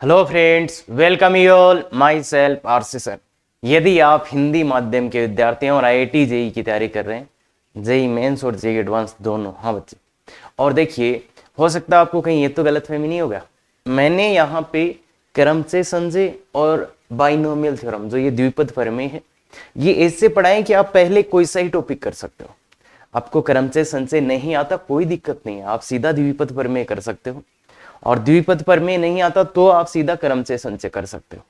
Hello friends, welcome you all. My self RC sir. यदि आप हिंदी माध्यम के विद्यार्थी हैं और आईआईटी जेई की तैयारी कर रहे हैं, जेई मेंस और जेई एडवांस दोनों, हाँ बच्चे, और देखिए, हो सकता है आपको कहीं ये तो गलतफहमी नहीं होगा। मैंने यहाँ पे क्रमचय संचय और बाइनोमियल थ्योरम, जो ये द्विपद प्रमेय है, ये ऐसे पढ़ाएं कि आप पहले कोई सा ही टॉपिक कर सकते हो। आपको क्रमचय संचय नहीं आता, कोई दिक्कत नहीं है, आप सीधा द्विपद प्रमेय कर सकते हो। और द्विपद प्रमेय नहीं आता तो आप सीधा क्रमचय संचय कर सकते हो।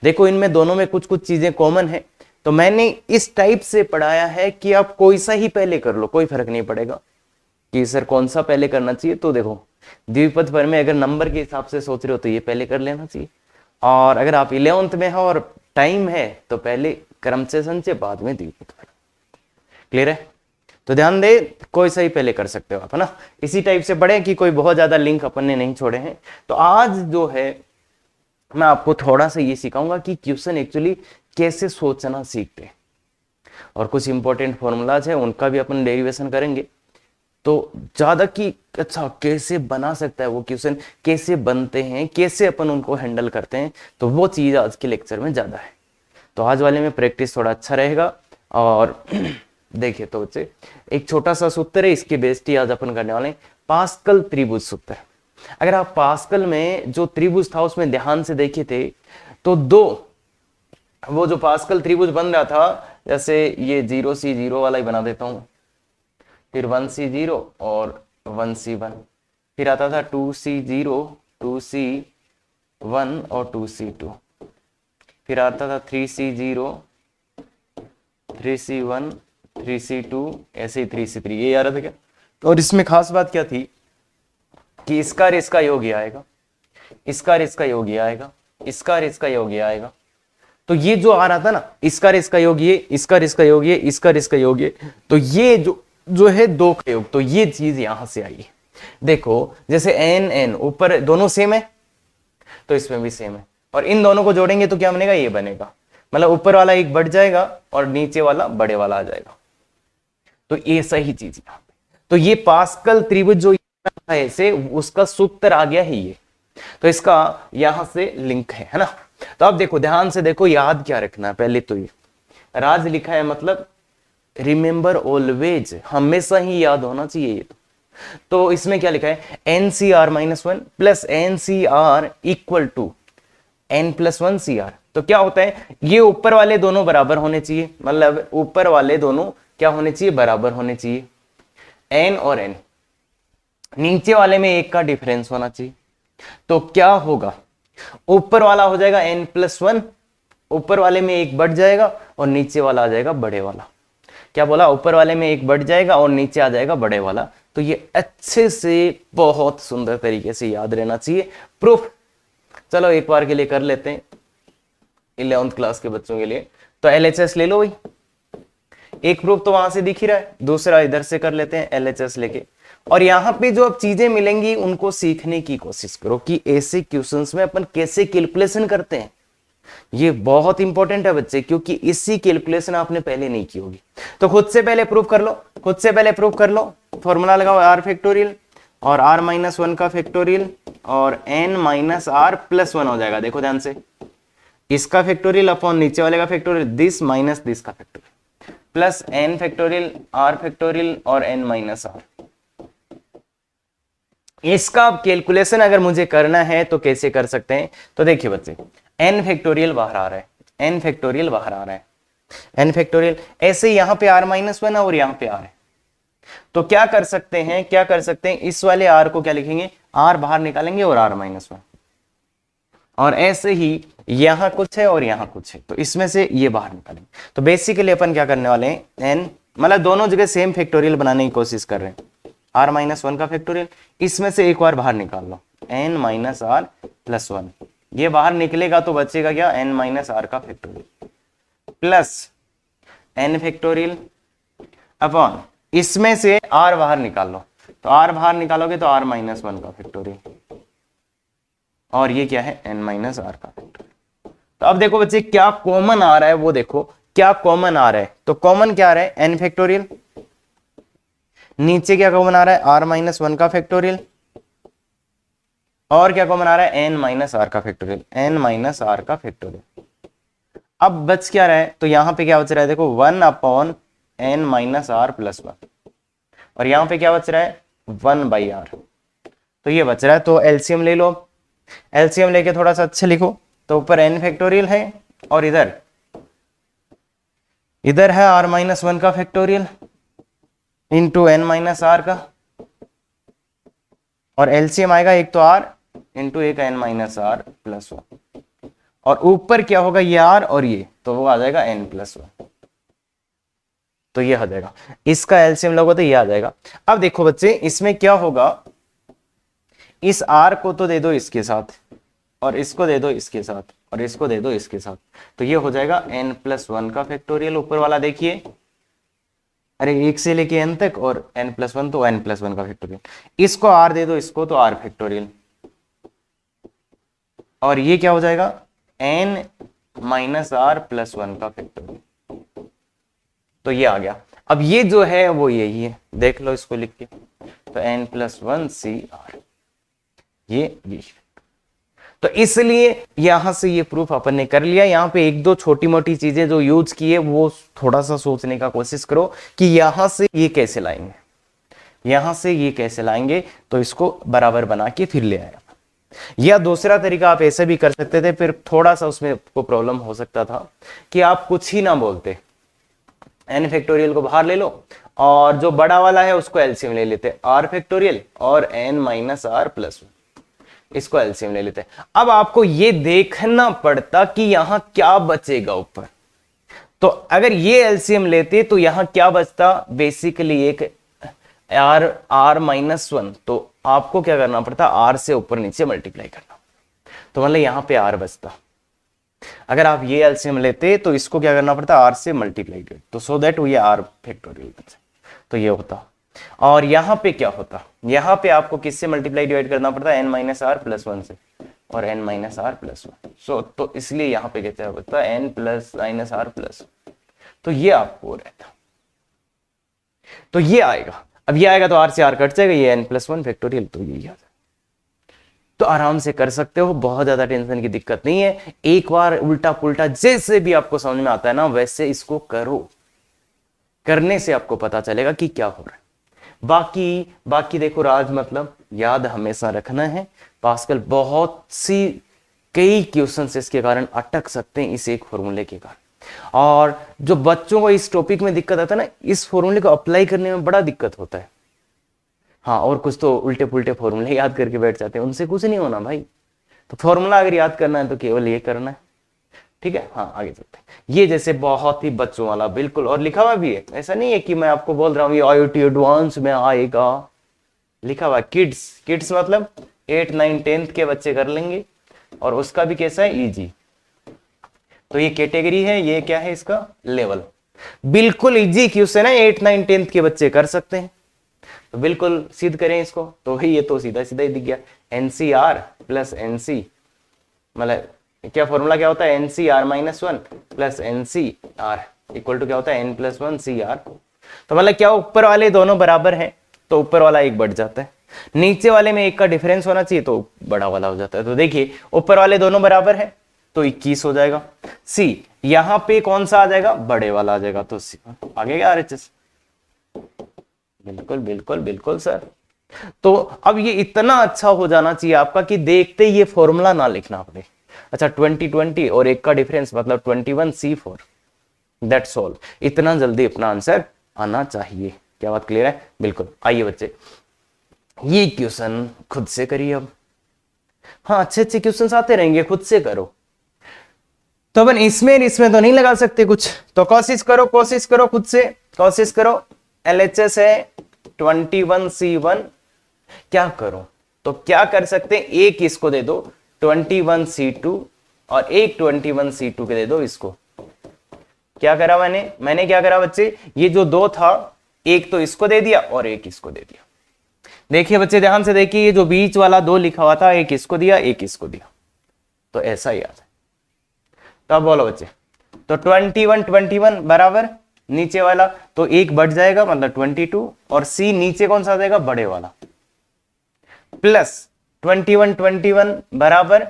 देखो, इनमें दोनों में कुछ कुछ चीजें कॉमन है, तो मैंने इस टाइप से पढ़ाया है कि आप कोई सा ही पहले कर लो, कोई फर्क नहीं पड़ेगा कि सर कौन सा पहले करना चाहिए। तो देखो, द्विपद प्रमेय अगर नंबर के हिसाब से सोच रहे हो तो ये पहले कर लेना चाहिए, और अगर आप 11th में हो और टाइम है तो पहले क्रमचय संचय, बाद में द्विपद प्रमेय। क्लियर है? तो ध्यान दे, कोई सही पहले कर सकते हो आप, है ना। इसी टाइप से पढ़े कि कोई बहुत ज्यादा लिंक अपन ने नहीं छोड़े हैं। तो आज जो है मैं आपको थोड़ा सा ये सिखाऊंगा कि क्वेश्चन एक्चुअली कैसे सोचना सीखते हैं, और कुछ इंपॉर्टेंट फॉर्मूलाज है उनका भी अपन डेरिवेशन करेंगे। तो ज्यादा कि अच्छा कैसे बना सकता है वो क्वेश्चन, कैसे बनते हैं, कैसे अपन उनको हैंडल करते हैं, तो वो चीज आज के लेक्चर में ज्यादा है। तो आज वाले में प्रैक्टिस थोड़ा अच्छा रहेगा। और देखिए तो बच्चे, एक छोटा सा सूत्र है, इसके बेस्ड ही आज अपन करने वाले हैं, पास्कल त्रिभुज सूत्र। अगर आप पास्कल में जो त्रिभुज था उसमें ध्यान से देखे थे तो वो जो पास्कल त्रिभुज बन रहा था, जैसे ये 0C0 वाला ही बना देता हूं, फिर 1C0 और 1C1, फिर आता था 2C0, 2C1 और 2C2, फिर आता था 3C0, 3C1, 3C2, ऐसे ही 3C3, ये आ रहा था क्या। और इसमें खास बात क्या थी कि इसका और इसका योग ये आएगा, इसका और इसका योग ये आएगा, इसका और इसका योग ये आएगा। तो ये जो आ रहा था ना, इसका और इसका योग ये, इसका और इसका योग ये, इसका और इसका योग ये, तो ये जो है दो का योग, तो ये चीज यहां से आई। देखो, जैसे एन एन ऊपर दोनों सेम है तो इसमें भी सेम है, और इन दोनों को जोड़ेंगे तो क्या बनेगा, ये बनेगा। मतलब ऊपर वाला एक बढ़ जाएगा और नीचे वाला बड़े वाला आ जाएगा। तो ये सही चीज है। तो ये पास्कल त्रिभुज जो है ऐसे, उसका सूत्र आ गया है ये। तो इसका यहां से लिंक है ना। तो अब देखो, ध्यान से देखो, याद क्या रखना है पहले तो, ये राज लिखा है मतलब रिमेंबर ऑलवेज, हमेशा ही याद होना चाहिए ये। तो इसमें क्या लिखा है, NCR-1 plus NCR equal to N+1CR। तो क्या होता है, ये ऊपर वाले दोनों बराबर होने चाहिए, मतलब ऊपर वाले दोनों क्या होने चाहिए, बराबर होने चाहिए, N और N। नीचे वाले में एक का डिफरेंस होना चाहिए। तो क्या होगा, ऊपर वाला हो जाएगा N+1, ऊपर वाले में एक बढ़ जाएगा और नीचे वाला आ जाएगा बड़े वाला। क्या बोला, ऊपर वाले में एक बढ़ जाएगा और नीचे आ जाएगा बड़े वाला। तो ये अच्छे से बहुत सुंदर तरीके से याद रहना चाहिए। प्रूफ चलो एक बार के लिए कर लेते हैं 11th क्लास के बच्चों के लिए। तो LHS ले लो भाई, एक प्रूफ तो वहां से दिख ही रहा है, दूसरा इधर से कर लेते हैं LHS लेके। और यहां पे जो अब चीजें मिलेंगी उनको सीखने की कोशिश करो कि ऐसे क्वेश्चंस में अपन कैसे कैलकुलेशन करते हैं। ये बहुत इंपॉर्टेंट है बच्चे, क्योंकि इसी कैलकुलेशन आपने पहले नहीं की होगी। तो खुद से पहले प्रूफ कर लो, खुद से पहले प्रूफ कर लो। फॉर्मूला लगाओ R फैक्टोरियल और R-1 का फैक्टोरियल और N-R+1 हो जाएगा। देखो ध्यान से, इसका फैक्टोरियल अपॉन नीचे वाले का फैक्टोरियल, दिस माइनस दिस का factorial, plus N factorial, R factorial और N-R। इसका कैलकुलेशन अगर मुझे करना है तो कैसे कर सकते हैं, तो देखिए बच्चे, N फैक्टोरियल बाहर आ रहा है, N फैक्टोरियल बाहर आ रहा है, N फैक्टोरियल, ऐसे यहां पे R-1 और यहां पे R है। तो क्या कर सकते हैं, क्या कर सकते हैं, इस वाले R को क्या लिखेंगे, R बाहर निकालेंगे और R-1, और ऐसे ही यहां कुछ है और यहां कुछ है, तो इसमें से ये बाहर निकालेंगे। तो बेसिकली अपन क्या करने वाले हैं, N मतलब दोनों जगह सेम फैक्टोरियल बनाने की कोशिश कर रहे हैं। R-1 का फैक्टोरियल, इसमें से एक बार बाहर निकाल लो, N-R+1, ये बाहर निकलेगा तो बचेगा क्या, N-R का factorial plus N factorial upon, इसमें से R बाहर निकाल लो, तो R बाहर निकालोगे तो R-1 का फैक्टोरियल, और ये क्या है, N-R का फैक्टोरियल। तो अब देखो बच्चे, क्या कॉमन आ रहा है वो देखो, क्या कॉमन आ रहा है। तो कॉमन क्या आ रहा है, N फैक्टोरियल, नीचे क्या कॉमन आ रहा है, R-1 का फैक्टोरियल, और क्या कॉमन आ रहा है, एन माइनस आर का फैक्टोरियल, एन माइनस आर का फैक्टोरियल। अब बच क्या रहा है, तो यहां पे क्या बच रहा है, देखो 1/n माइनस आर प्लस 1, और यहां पे क्या बच रहा है 1/r, तो ये बच रहा है। तो एलसीएम ले लो, एलसीएम लेके थोड़ा सा अच्छे लिखो, तो ऊपर n फैक्टोरियल है और इधर है r-1 का factorial into n minus R का, और एलसीएम आएगा एक तो r इंटू एक n माइनस आर प्लस 1, और ऊपर क्या होगा ये r और ये, तो वो आ जाएगा n प्लस 1, तो ये आ जाएगा। इसका एलसीएम लोगे तो ये आ जाएगा। अब देखो बच्चे इसमें क्या होगा, इस r को तो दे दो इसके साथ, और इसको दे दो इसके साथ, और इसको दे दो इसके साथ, तो ये हो जाएगा n प्लस 1 का फैक्टोरियल। ऊपर वाला देखिए, अरे 1 से लेके n तक, और n प्लस 1 तो n प्लस 1 का फैक्टोरियल। इसको r दे दो, इसको तो r फैक्टोरियल, और ये क्या हो जाएगा n माइनस आर प्लस 1 का फैक्टोरियल, तो ये आ गया। अब ये जो है वो यही है, देख लो इसको लिख के, तो n प्लस 1 CR, ये तो इसलिए यहां से ये प्रूफ अपन ने कर लिया। यहां पे एक दो छोटी मोटी चीजें जो यूज की है वो थोड़ा सा सोचने का कोशिश करो कि यहां से ये कैसे लाएंगे, यहां से ये कैसे लाएंगे, तो इसको बराबर बना के फिर ले आया। या दूसरा तरीका आप ऐसे भी कर सकते थे, फिर थोड़ा सा उसमें आपको प्रॉब्लम हो सकता था कि आप कुछ ही ना बोलते, n फैक्टोरियल को बाहर ले लो, और जो बड़ा वाला है उसको एलसीएम ले लेते r फैक्टोरियल और n माइनस आर प्लस 1, इसको एलसीएम ले लेते। अब आपको ये देखना पड़ता कि यहां क्या बचेगा ऊपर, तो अगर ये एलसीएम लेते तो यहां क्या बचता, बेसिकली एक r माइनस 1, तो आपको क्या करना पड़ता, r से ऊपर नीचे मल्टीप्लाई करना, तो मतलब यहां पे r बचता। अगर आप ये एलसीएम लेते तो इसको क्या करना पड़ता, r से मल्टीप्लाई कर, तो सो दैट ये r फैक्टोरियल बचे, तो ये होता। और यहां पे क्या होता, यहां पे आपको किससे मल्टीप्लाई डिवाइड करना पड़ता, n माइनस आर प्लस 1 से, और n minus R plus 1, so तो इसलिए यहां पे कहते हैं n plus minus R plus, तो ये आपको रहता, तो ये आएगा। अब ये आएगा तो r से r कट जाएगा, ये n प्लस 1 फैक्टोरियल, तो यही आ जाएगा। तो आराम से कर सकते हो, बहुत ज्यादा टेंशन की दिक्कत नहीं है। एक बार उल्टा पुल्टा जैसे भी आपको समझ में आता है ना वैसे इसको करो, करने से आपको पता चलेगा कि क्या हो रहा है। बाकी देखो राज, मतलब याद हमेशा रखना है, पास्कल बहुत सी कई क्वेश्चंस इसके कारण अटक सकते हैं इस एक फॉर्मूले के कारण, और जो बच्चों को इस टॉपिक में दिक्कत आता है ना, इस फॉर्मूले को अप्लाई करने में बड़ा दिक्कत होता है। हाँ, और कुछ तो उल्टे पुल्टे फॉर्मूले याद करके बैठ जाते हैं, उनसे कुछ नहीं होना भाई। तो फॉर्मूला अगर याद करना है तो केवल ये करना है, ठीक है। हाँ, आगे चलते हैं। ये जैसे बहुत ही बच्चों वाला बिल्कुल, और लिखा हुआ भी है, ऐसा नहीं है कि मैं आपको बोल रहा हूँ ये IIT एडवांस में आएगा, लिखा हुआ किड्स मतलब 8, 9, 10th के बच्चे कर लेंगे, और उसका भी कैसा है, इजी। तो ये कैटेगरी है, ये क्या है इसका लेवल, बिल्कुल इजी क्वेश्चन है, 8, 9, 10th के बच्चे कर सकते हैं। तो बिल्कुल सिद्ध करें इसको, तो ये तो सीधा सीधा ही दिख गया, NCR प्लस NC, मतलब क्या फॉर्मूला क्या होता है, NCR minus 1 plus NCR equal to क्या होता है, N प्लस 1 CR। तो मतलब क्या ऊपर वाले दोनों बराबर हैं, तो ऊपर वाला एक बढ़ जाता है, नीचे वाले में एक का डिफरेंस होना चाहिए तो बड़ा वाला हो जाता है। तो देखिए ऊपर वाले दोनों बराबर है तो 21 हो जाएगा। C यहां पे कौन सा आ जाएगा, बड़े वाला आ जाएगा, तो आगे क्या RHS, बिल्कुल बिल्कुल बिल्कुल सर। तो अब ये इतना अच्छा हो जाना चाहिए आपका कि देखते ये फॉर्मूला ना लिखना पड़े। अच्छा 20 और एक का डिफरेंस मतलब 21 C4, दैट्स ऑल। इतना जल्दी अपना आंसर आना चाहिए। क्या बात क्लियर है? बिल्कुल। आइए बच्चे ये क्वेश्चन खुद से करिए अब। हाँ, अच्छे अच्छे क्वेश्चन आते रहेंगे, खुद से करो। तो अपन इसमें तो नहीं लगा सकते कुछ, तो कोशिश करो खुद से, कोशिश करो। LHS है 21C1, क्या करो तो क्या कर सकते हैं, एक इसको दे दो 21C2 और एक 21C2 के दे दो इसको। क्या करा मैंने क्या करा बच्चे, ये जो दो था एक तो इसको दे दिया और एक इसको दे दिया। देखिए बच्चे ध्यान से देखिए, ये जो बीच वाला दो लिखा हुआ था एक इसको दिया एक इसको दिया, तो ऐसा ही आता है। तो अब बोलो बच्चे, तो 21 बराबर नीचे वाला तो एक बढ़ जाएगा मतलब 22, और C नीचे कौन सा आ जाएगा, बड़े वाला, प्लस 21 21 बराबर,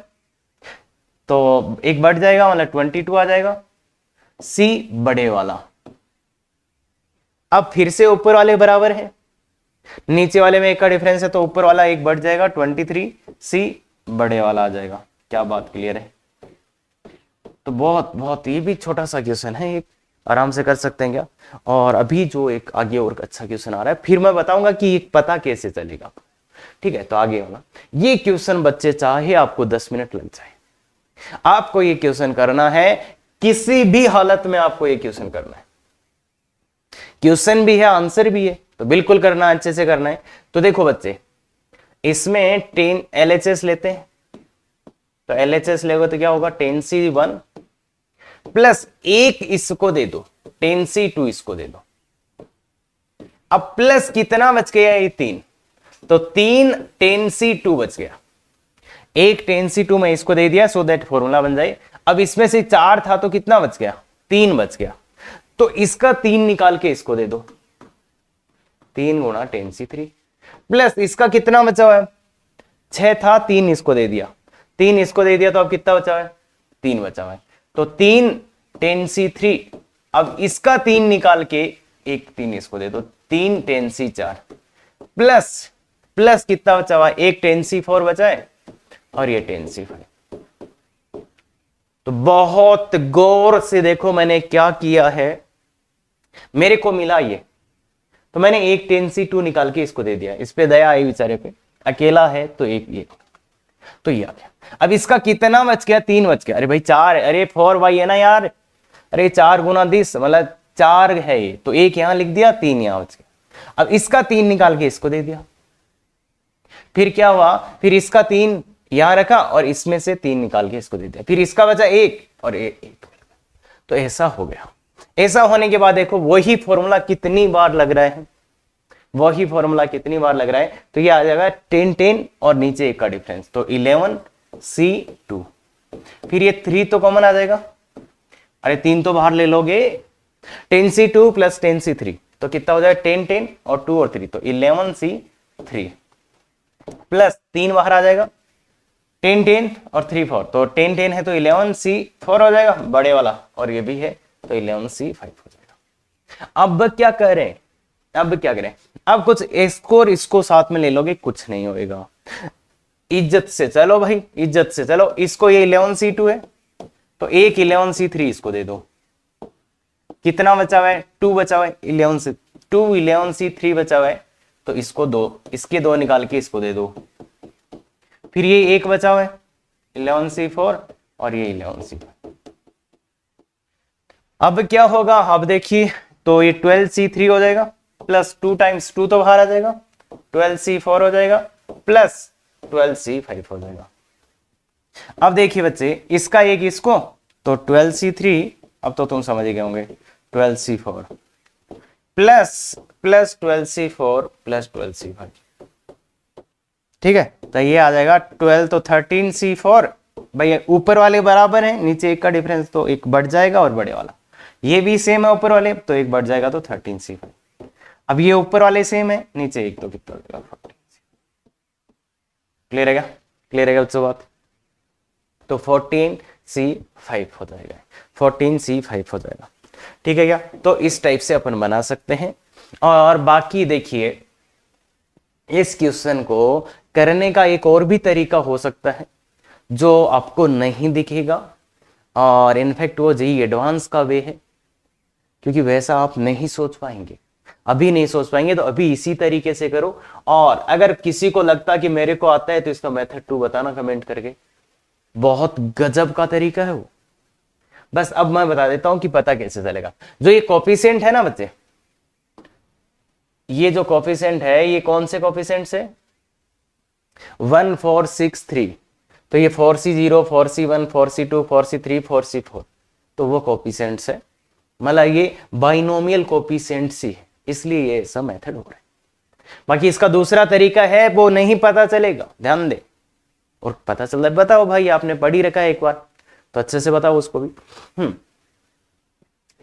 तो एक बढ़ जाएगा मतलब 22 आ जाएगा, सी बड़े वाला। अब फिर से ऊपर वाले बराबर है, नीचे वाले में एक का डिफरेंस है, तो ऊपर वाला एक बढ़ जाएगा 23, सी बड़े वाला आ जाएगा। क्या बात क्लियर है? तो बहुत बहुत ये भी छोटा सा क्वेश्चन है, एक आराम से कर सकते हैं क्या। और अभी जो एक आगे और अच्छा क्वेश्चन आ रहा है, फिर मैं बताऊंगा कि एक पता कैसे चलेगा, ठीक है। तो आगे वाला ये क्वेश्चन बच्चे चाहे आपको 10 मिनट लग जाए, आपको ये क्वेश्चन करना है, किसी भी हालत में आपको ये क्वेश्चन करना है। क्वेश्चन भी है आंसर भी है, तो बिल्कुल करना, अच्छे से करना है। तो देखो बच्चे, इसमें 10 LHS लेते हैं, तो LHS लेगा तो क्या होगा 10C1 प्लस एक इसको दे दो 10C2 इसको दे दो। अब प्लस कितना बच गया, ये 3, तो 3 10C2 बच गया, एक 10C2 में इसको दे दिया, सो दैट फॉर्मूला बन जाए। अब इसमें से 4 था तो कितना बच गया, 3 बच गया, तो इसका 3 निकाल के इसको दे दो, 3 गुणा 10C3 प्लस इसका कितना बचा हुआ है, 6 था, 3 इसको दे दिया, 3 इसको दे दिया, तो अब कितना बचा हुआ है, 3 बचा हुआ है, तो 3 10C3। अब इसका 3 निकाल के एक 3 इसको दे दो, 3 10C4 प्लस प्लस कितना बचा हुआ है, एक 10C4 बचा है और ये 10C5। तो बहुत गौर से देखो मैंने क्या किया है, मेरे को मिला ये, तो मैंने एक 10C2 निकाल के इसको दे दिया, इस पे दया आई बेचारे पे, अकेला है तो एक ये, तो ये आ गया। अब इसका कितना बच गया, 3 बच गया, अरे भाई 4 है, अरे 4y है ना यार, अरे 4 गुना 10 मतलब 4 है ये, तो एक यहां लिख दिया, 3 यहां बच गया। अब इसका 3 निकाल के इसको दे दिया, फिर क्या हुआ, फिर इसका 3 यहां रखा और इसमें से 3 निकाल के इसको दे दिया, फिर इसका बचा 1 और एक, तो ऐसा हो गया। ऐसा होने के बाद देखो वही फॉर्मूला कितनी बार लग रहा है, वही फॉर्मूला कितनी बार लग रहा है, तो ये आ जाएगा 10 10 और नीचे एक का डिफरेंस, तो 11C2, फिर ये 3 तो कॉमन आ जाएगा, अरे 3 तो बाहर ले लोगे, 10C2 प्लस 10C3 तो कितना हो जाएगा 10 10 और 2 और 3 तो 11C3 प्लस 3 बाहर आ जाएगा, 10 10 और 3 4 तो 10 10 है तो 11C4 हो जाएगा बड़े वाला, और ये भी है तो 11C5 हो जाएगा। अब क्या करें, अब क्या करें, अब कुछ इसको और इसको साथ में ले लोगे, कुछ नहीं होएगा, इज्जत से चलो भाई, इज्जत से चलो, इसको ये 11C2 है तो एक 11C3 इसको दे दो, कितना बचा हुआ है, 2 बचा हुआ है, 11C3 बचा हुआ है, तो इसको 2, इसके 2 निकाल के इसको दे दो, फिर ये एक बचा हुआ है 11C4 और ये 11C5। अब क्या होगा, अब देखिए, तो ये 12C3 हो जाएगा प्लस 2 टाइम्स 2 तो बाहर आ जाएगा, 12C4 हो जाएगा प्लस 12C5 हो जाएगा। अब देखिए बच्चे, इसका एक इसको, तो 12C3, अब तो तुम समझ गए होंगे, 12C4 plus 12C4 plus 12C5, ठीक है। तो ये आ जाएगा 12 तो 13C4, भाई ऊपर वाले बराबर है, नीचे एक का डिफरेंस, तो एक बढ़ जाएगा और बड़े वाला ये भी सेम है ऊपर वाले, तो एक बढ़ जाएगा तो 13C5। अब ये ऊपर वाले सेम है, नीचे एक, तो कितना हो जाएगा 14। क्लियर है क्या, क्लियर है क्या बच्चों बात, तो 14C5 हो जाएगा, 14C5 हो जाएगा, ठीक है क्या। तो इस टाइप से अपन बना सकते हैं। और बाकी देखिए, इस क्वेश्चन को करने का एक और भी तरीका हो सकता है जो आपको नहीं दिखेगा, और इनफैक्ट वो जेईई एडवांस का वे है, क्योंकि वैसा आप नहीं सोच पाएंगे, अभी नहीं सोच पाएंगे, तो अभी इसी तरीके से करो। और अगर किसी को लगता कि मेरे को आता है तो इसका मेथड 2 बताना कमेंट करके, बहुत गजब का तरीका है वो। बस अब मैं बता देता हूं कि पता कैसे चलेगा। जो ये कोफिशिएंट है ना बच्चे, ये जो कोफिशिएंट है, ये कौन से कोफिशिएंट है, 1 4 6 3, तो ये 4C0 4C1 4C2 4C3 4C4, तो वो कोफिशिएंट्स है, मतलब ये बाइनोमियल कोफिशिएंट्स ही है, इसलिए ये सब मेथड हो रहा है। बाकी इसका दूसरा तरीका है, वो नहीं पता चलेगा, ध्यान दे, और पता चल रहा है बताओ भाई, आपने पढ़ ही रखा है एक बार, तो अच्छे से बताओ उसको भी।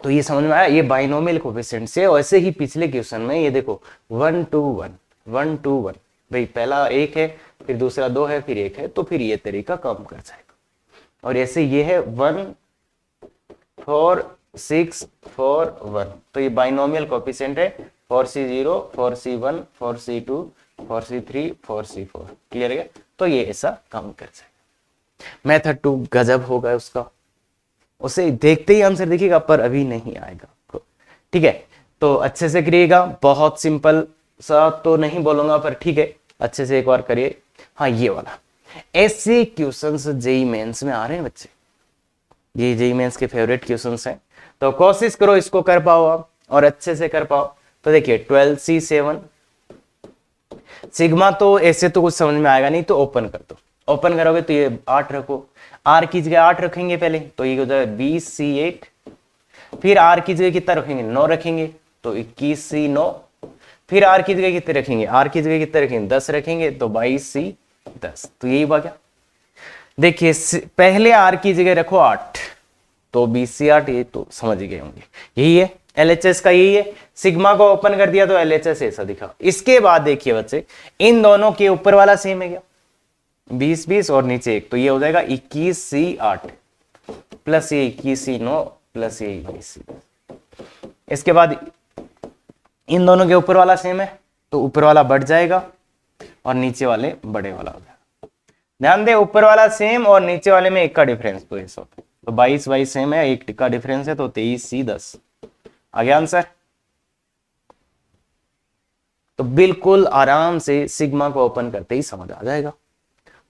तो ये समझ में आया, ये बाइनोमियल कोफिशिएंट से। वैसे ही पिछले क्वेश्चन में ये देखो 1 2 1 1 2 1, भाई पहला 1 है, फिर दूसरा 2 है, फिर 1 है, तो फिर ये तरीका काम कर जाएगा। और ऐसे ये है 1 4 6 4 1, तो ये बाइनोमियल कोएफिशिएंट है 4c0 4c1 4c2 4c3 4c4। Clear है? तो ये ऐसा काम कर जाएगा। मेथड 2 गजब होगा उसका, उसे देखते ही आंसर दिखेगा, पर अभी नहीं आएगा। ठीक है, तो अच्छे से करिएगा। बहुत सिंपल सा तो नहीं बोलूंगा, पर ठीक है, अच्छे से एक बार करिए। हाँ, ये वाला ऐसे क्वेश्चंस जेईई मेंस में आ रहे हैं बच्चे, ये जेईई मेंस के फेवरेट क्वेश्चंस हैं, तो कोशिश करो इसको कर पाओ आप और अच्छे से कर पाओ। तो देखिए 12c7 सिग्मा, तो ऐसे तो कुछ समझ में आएगा नहीं, तो ओपन कर दो। ओपन करोगे तो ये 8 रखो, आर की जगह 8 रखेंगे पहले, तो ये हो जाएगा 20c8। फिर आर की जगह कितना रखेंगे? 9 रखेंगे, तो 21c9। फिर आर की जगह कितने रखेंगे? आर की जगह कितने रखेंगे? 10 रखेंगे, तो 22c10। तो यही हुआ क्या? देखिए पहले आर की जगह रखो 8, तो 20c8, ये तो समझ गए होंगे, यही है एलएचएस का, यही है। सिग्मा को ओपन कर दिया तो एलएचएस ऐसा दिखा। इसके बाद देखिए बच्चे, इन दोनों के ऊपर वाला सेम है क्या? 20 20 और नीचे 1, तो ये हो जाएगा 21c8 प्लस ये 21c9 प्लस ये 22c। इसके बाद इन दोनों के ऊपर वाला सेम है, तो ऊपर वाला बढ़ जाएगा और नीचे वाले बड़े वाला हो जाएगा। ध्यान दे, ऊपर वाला सेम और नीचे वाले में 1 का डिफरेंस, तो ऐसा होता है। तो 22 22 सेम है, 1 का डिफरेंस है, तो 23c10 आ गया आंसर। तो बिल्कुल आराम से सिग्मा को ओपन करते ही समझ आ जाएगा।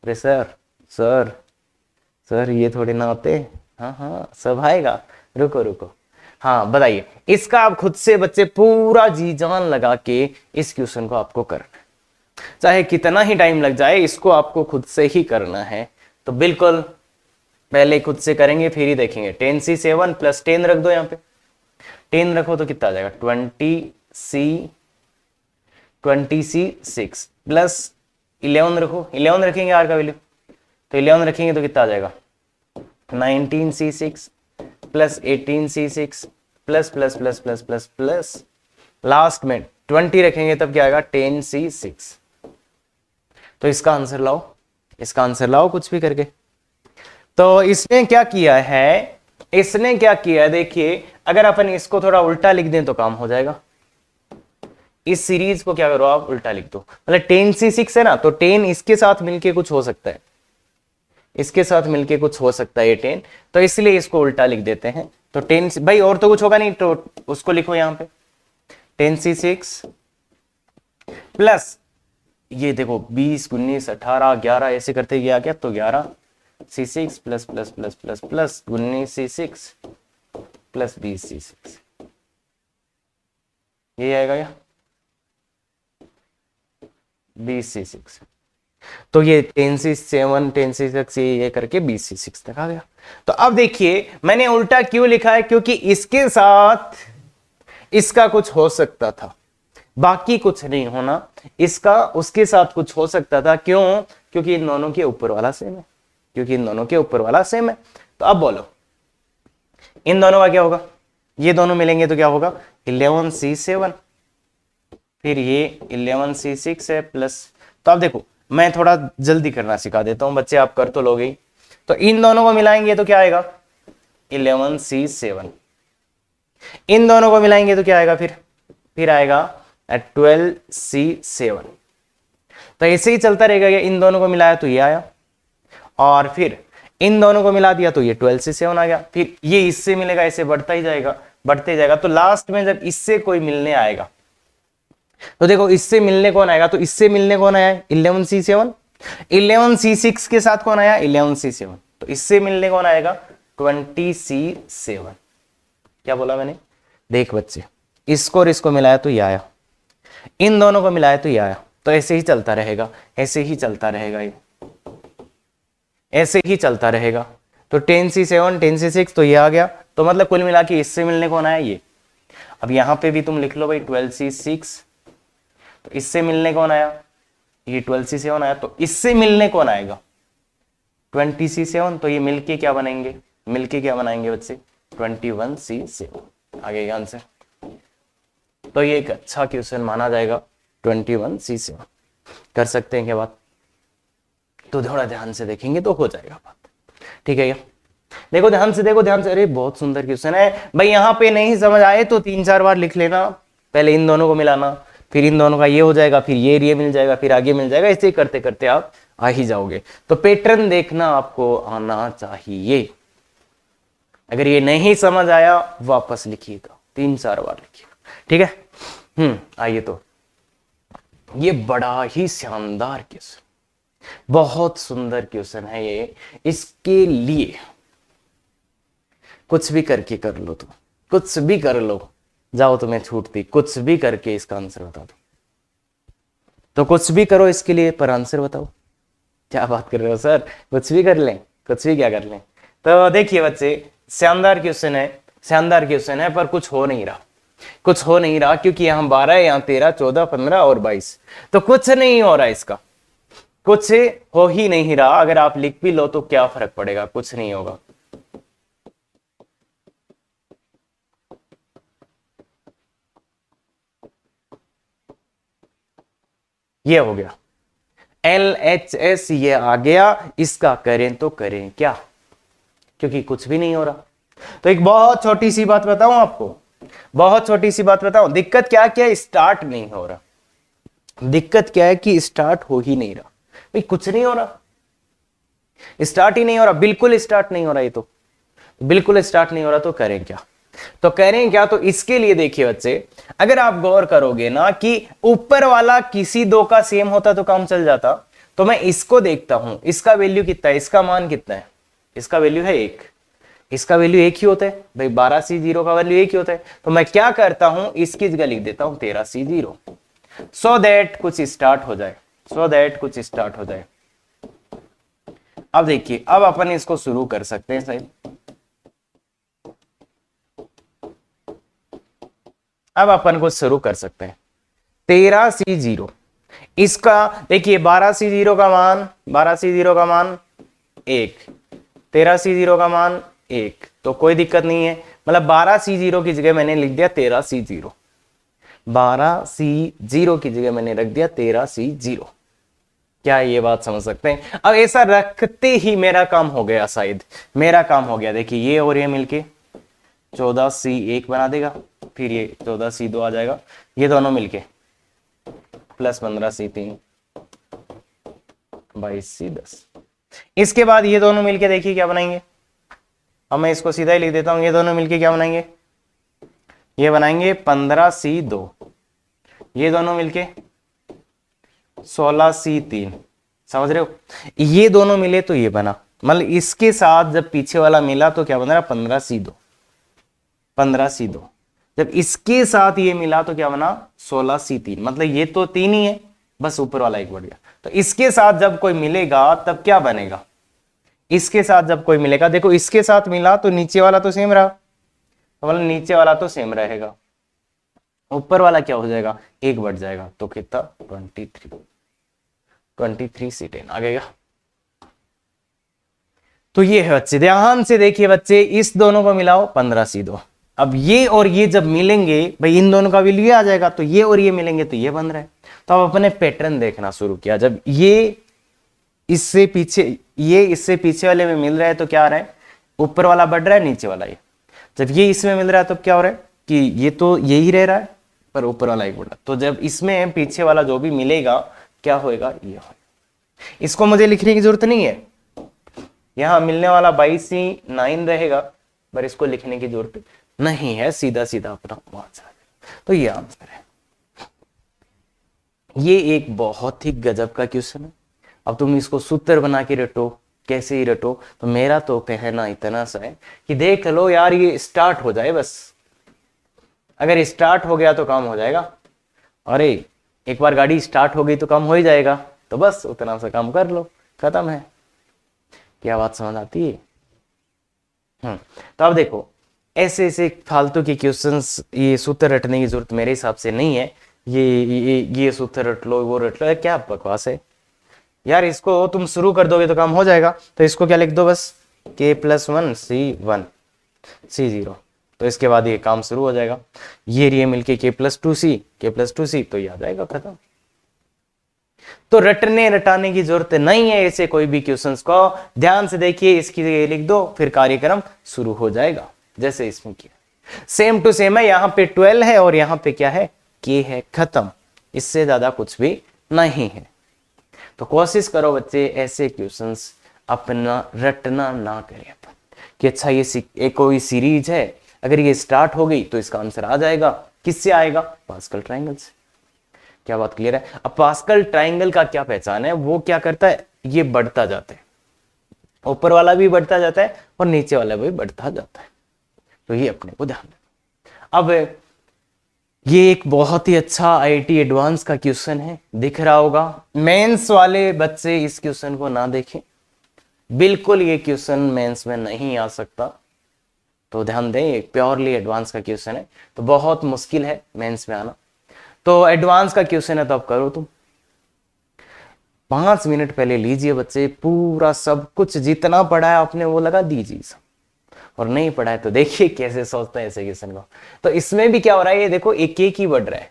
अरे सर सर सर ये थोड़े ना होते। हाँ हाँ सब आएगा, रुको रुको। हाँ बताइए, इसका आप खुद से बच्चे पूरा जी जान लगा के इस क्वेश्चन को आपको करना है, चाहे कितना ही टाइम लग जाए, इसको आपको खुद से ही करना है। तो बिल्कुल पहले खुद से करेंगे, फिर ही देखेंगे। 10c7 प्लस 10 रख दो, यहाँ पे 10 रखो तो कितना आ जाएगा? 20c6 प्लस 11 रखो, 11 रखेंगे आर का वैल्यू, तो 11 रखेंगे तो कितना आ जाएगा? 19c6 plus 18c6 plus plus plus plus plus plus last में 20 रखेंगे, तब क्या आएगा? 10c6। तो इसका आंसर लाओ, इसका आंसर लाओ कुछ भी करके। तो इसने क्या किया है, इसने क्या किया है, देखिए अगर अपन इसको थोड़ा उल्टा लिख दें तो काम हो जाएगा। इस सीरीज को क्या करो आप, उल्टा लिख दो। मतलब 10c6 है ना, तो 10 इसके साथ मिलके कुछ हो सकता है, इसके साथ मिलके कुछ हो सकता है ये 10, तो इसलिए इसको उल्टा लिख देते हैं। तो 10 भाई और तो कुछ होगा नहीं, तो उसको लिखो यहां पे 10c6 प्लस ये देखो 20 19 18 11 ऐसे करते गया क्या, तो 11c6 plus plus plus plus plus 19c6 plus 20c6, ये आएगा क्या? 20c6। तो ये 10c7 10c6 ये करके 20c6 तक आ गया। तो अब देखिए मैंने उल्टा क्यों लिखा है, क्योंकि इसके साथ इसका कुछ हो सकता था, बाकी कुछ नहीं होना, इसका उसके साथ कुछ हो सकता था। क्यों? क्योंकि इन दोनों के ऊपर वाला सेम है, क्योंकि इन दोनों के ऊपर वाला सेम है। तो अब बोलो इन दोनों का क्या होगा? ये दोनों मिलेंगे तो क्या होगा? 11c7, फिर ये 11c6 है प्लस। तो अब देखो मैं थोड़ा जल्दी करना सिखा देता हूं बच्चे, आप कर तो लोगे ही। तो इन दोनों को मिलाएंगे तो क्या आएगा? 11c7। इन दोनों को मिलाएंगे तो क्या आएगा? फिर आएगा 12c7। तो ऐसे ही चलता रहेगा, ये इन दोनों को मिलाया तो ये आया, और फिर इन दोनों को मिला दिया तो ये 12c7 आ गया। फिर ये इससे मिलेगा, ऐसे बढ़ता ही जाएगा, बढ़ते जाएगा। तो लास्ट में जब इससे कोई मिलने आएगा, तो देखो इससे मिलने कौन आएगा? तो इससे मिलने कौन आया? 11c7। 11c6 के साथ कौन आया? 11c7। तो इससे मिलने कौन आएगा? 20c7। क्या बोला मैंने? देख बच्चे, इसको और इसको मिलाया तो ये आया, इन दोनों को मिलाया तो ये आया। तो ऐसे ही चलता रहेगा, ऐसे ही चलता रहेगा, ये ऐसे ही चलता रहेगा। तो 10c7 10c6 तो ये आ गया। तो मतलब कुल मिला के इससे मिलने कौन आया? ये। अब यहां पे भी तुम लिख लो भाई 12c6, तो इससे मिलने कौन आया? ये 12c7 आया। तो इससे मिलने कौन आएगा? 20c7। तो ये मिलके क्या बनाएंगे? मिलके क्या बनाएंगे बच्चे? 21c7। आगे का आंसर। तो ये एक अच्छा क्वेश्चन माना जाएगा 21c7। कर सकते हैं क्या बात? तो थोड़ा ध्यान से देखेंगे तो हो जाएगा बात, ठीक है क्या? देखो ध्यान से, देखो ध्यान से। अरे बहुत सुंदर क्वेश्चन है भाई। यहाँ पे नहीं समझ आए तो 3-4 बार लिख लेना, पहले इन दोनों को मिलाना, फिर इन दोनों का ये हो जाएगा, फिर ये मिल जाएगा, फिर आगे मिल जाएगा, ऐसे ही करते करते आप आ ही जाओगे। तो पैटर्न देखना आपको आना चाहिए। अगर ये नहीं समझ आया वापस लिखिएगा, 3-4 बार लिखिएगा, ठीक है। आइए, तो ये बड़ा ही शानदार क्वेश्चन, बहुत सुंदर क्वेश्चन है ये। इसके लिए कुछ भी करके कर लो, तुम कुछ भी कर लो, जाओ तुम्हें छूटती, कुछ भी करके इसका आंसर बता दो। तो कुछ भी करो इसके लिए, पर आंसर बताओ। क्या बात कर रहे हो सर, कुछ भी कर लें? कुछ भी क्या कर लें? तो देखिए बच्चे, शानदार क्वेश्चन है, शानदार क्वेश्चन है, पर कुछ हो नहीं रहा, कुछ हो नहीं रहा, क्योंकि यहाँ 12, यहाँ 13, 14, 15 और 22, तो कुछ नहीं हो रहा इसका, कुछ हो ही नहीं रहा। अगर आप लिख भी लो तो क्या फर्क पड़ेगा, कुछ नहीं होगा। ये हो गया LHS, ये आ गया। इसका करें तो करें क्या, क्योंकि कुछ भी नहीं हो रहा। तो एक बहुत छोटी सी बात बताऊं आपको, बहुत छोटी सी बात बताऊं, दिक्कत क्या क्या, स्टार्ट नहीं हो रहा। दिक्कत क्या है कि स्टार्ट हो ही नहीं रहा भाई, कुछ नहीं हो रहा, स्टार्ट ही नहीं हो रहा, बिल्कुल स्टार्ट नहीं हो रहा। ये तो बिल्कुल स्टार्ट नहीं हो रहा, तो करें क्या? तो करें क्या? तो इसके लिए देखिए बच्चे, अगर आप गौर करोगे ना कि ऊपर वाला किसी दो का सेम होता तो काम चल जाता। तो मैं इसको देखता हूं, इसका वैल्यू कितना है, इसका मान कितना है, इसका वैल्यू है 1, इसका वैल्यू 1 ही होता है भाई, 12C0 का वैल्यू 1 ही होता है। तो मैं क्या करता हूं, इसकी जगह लिख देता हूं 13C0, सो दैट कुछ स्टार्ट हो जाए, सो दैट कुछ स्टार्ट हो जाए। अब देखिए, अब अपन इसको शुरू कर सकते हैं शायद। अब अपन को शुरू कर सकते हैं 13C0, इसका देखिए 12C0 का मान, 12C0 का मान 1, 13C0 का मान 1, तो कोई दिक्कत नहीं है। मतलब 12C0 की जगह मैंने लिख दिया 13C0, 12C0 की जगह मैंने रख दिया 13C0। क्या ये बात समझ सकते हैं? अब ऐसा रखते ही मेरा काम हो गया, शायद मेरा काम हो गया। देखिए ये और ये मिलके 14C1 बना देगा, फिर ये 14C2 आ जाएगा, ये दोनों मिलके प्लस 15C3, 22C10। इसके बाद ये दोनों मिलके देखिए क्या बनाएंगे। अब मैं इसको सीधा ही लिख देता हूं, ये दोनों मिलके क्या बनाएंगे, ये बनाएंगे 15C2, ये दोनों मिलके 16C3। समझ रहे हो? ये दोनों मिले तो ये बना, मतलब इसके साथ जब पीछे वाला मिला तो क्या बन रहा, 15C2, 15C2। जब इसके साथ ये मिला तो क्या बना, 16C3। मतलब ये तो 3 ही है, बस ऊपर वाला 1 बढ़ गया। तो इसके साथ जब कोई मिलेगा तब क्या बनेगा, इसके साथ जब कोई मिलेगा, देखो इसके साथ मिला तो नीचे वाला तो सेम रहा, तो मतलब नीचे वाला तो सेम रहेगा, ऊपर वाला क्या हो जाएगा, 1 बढ़ जाएगा। तो कितना, 23C10 आ गएगा। तो ये है बच्चे, ध्यान से देखिए बच्चे, इस दोनों को मिलाओ 15C2। अब ये और ये जब मिलेंगे भाई, इन दोनों का वैल्यू आ जाएगा, तो ये और ये मिलेंगे तो ये बन रहा है। तो अब अपने पैटर्न देखना शुरू किया, जब ये इससे पीछे, ये इससे पीछे वाले में मिल रहा है तो क्या आ रहा है, ऊपर वाला बढ़ रहा है, नीचे वाला ये। जब ये इसमें मिल रहा है तो क्या हो रहा है कि ये तो यही रह रहा है, पर ऊपर वाला 1 बढ़ रहा है। तो जब इसमें पीछे वाला जो भी मिलेगा क्या होएगा, ये होगा। इसको मुझे लिखने की जरूरत नहीं है, यहां मिलने वाला 22C9 रहेगा, पर इसको लिखने की जरूरत नहीं है, सीधा सीधा अपना वहां से। तो ये आंसर है। ये एक बहुत ही गजब का क्वेश्चन है। अब तुम इसको सूत्र बना के रटो, कैसे ही रटो, तो मेरा तो कहना इतना सा है कि देख लो यार, ये स्टार्ट हो जाए बस। अगर स्टार्ट हो गया तो काम हो जाएगा। अरे एक बार गाड़ी स्टार्ट हो गई तो काम हो ही जाएगा, तो बस उतना सा काम कर लो, खत्म है। क्या बात समझ आती है? तो अब देखो, ऐसे ऐसे फालतू के क्वेश्चंस, ये सूत्र रटने की जरूरत मेरे हिसाब से नहीं है। ये सूत्र रट लो, वो रट लो, क्या बकवास है यार। इसको तुम शुरू कर दोगे तो काम हो जाएगा। तो इसको क्या लिख दो, बस K+1 C1 C0, तो इसके बाद ये काम शुरू हो जाएगा। ये मिलके K+2C तो ये आ जाएगा, खत्म। तो रटने रटाने की जरूरत नहीं है ऐसे कोई भी क्वेश्चंस को। ध्यान से देखिए, इसकी जगह लिख दो, फिर कार्यक्रम शुरू हो जाएगा जैसे इसमें किया। सेम टू सेम है, यहां पे 12 है और यहां पे क्या है, के है, खत्म। इससे ज्यादा कुछ भी नहीं है। तो कोशिश करो बच्चे ऐसे क्वेश्चंस अपना रटना ना करें कि अच्छा ये कोई सीरीज है, अगर ये स्टार्ट हो गई तो इसका आंसर आ जाएगा। किससे आएगा, पास्कल ट्रायंगल से। क्या बात क्लियर है? अब पास्कल ट्रायंगल का क्या पहचान है, वो क्या करता है, ये बढ़ता जाता है, ऊपर वाला भी बढ़ता जाता है और नीचे वाला भी बढ़ता जाता है। तो ये अपने को ध्यान रखना। अब ये एक बहुत ही अच्छा आईआईटी एडवांस का क्वेश्चन है, दिख रहा होगा। मेंस वाले बच्चे इस क्वेश्चन को ना देखें, बिल्कुल ये क्वेश्चन मेंस में नहीं आ सकता। तो ध्यान दें, एक प्योरली एडवांस का क्वेश्चन है, तो बहुत मुश्किल है मेंस में आना। तो एडवांस का क्वेश्चन है तो अब करो तुम। 5 मिनट पहले लीजिए बच्चे, पूरा सब कुछ जितना पढ़ा है आपने वो लगा दीजिए सब, और नहीं पढ़ा है तो देखिए कैसे सोचते हैं ऐसे क्वेश्चन को। तो इसमें भी क्या हो रहा है, ये देखो एक एक ही बढ़ रहा है,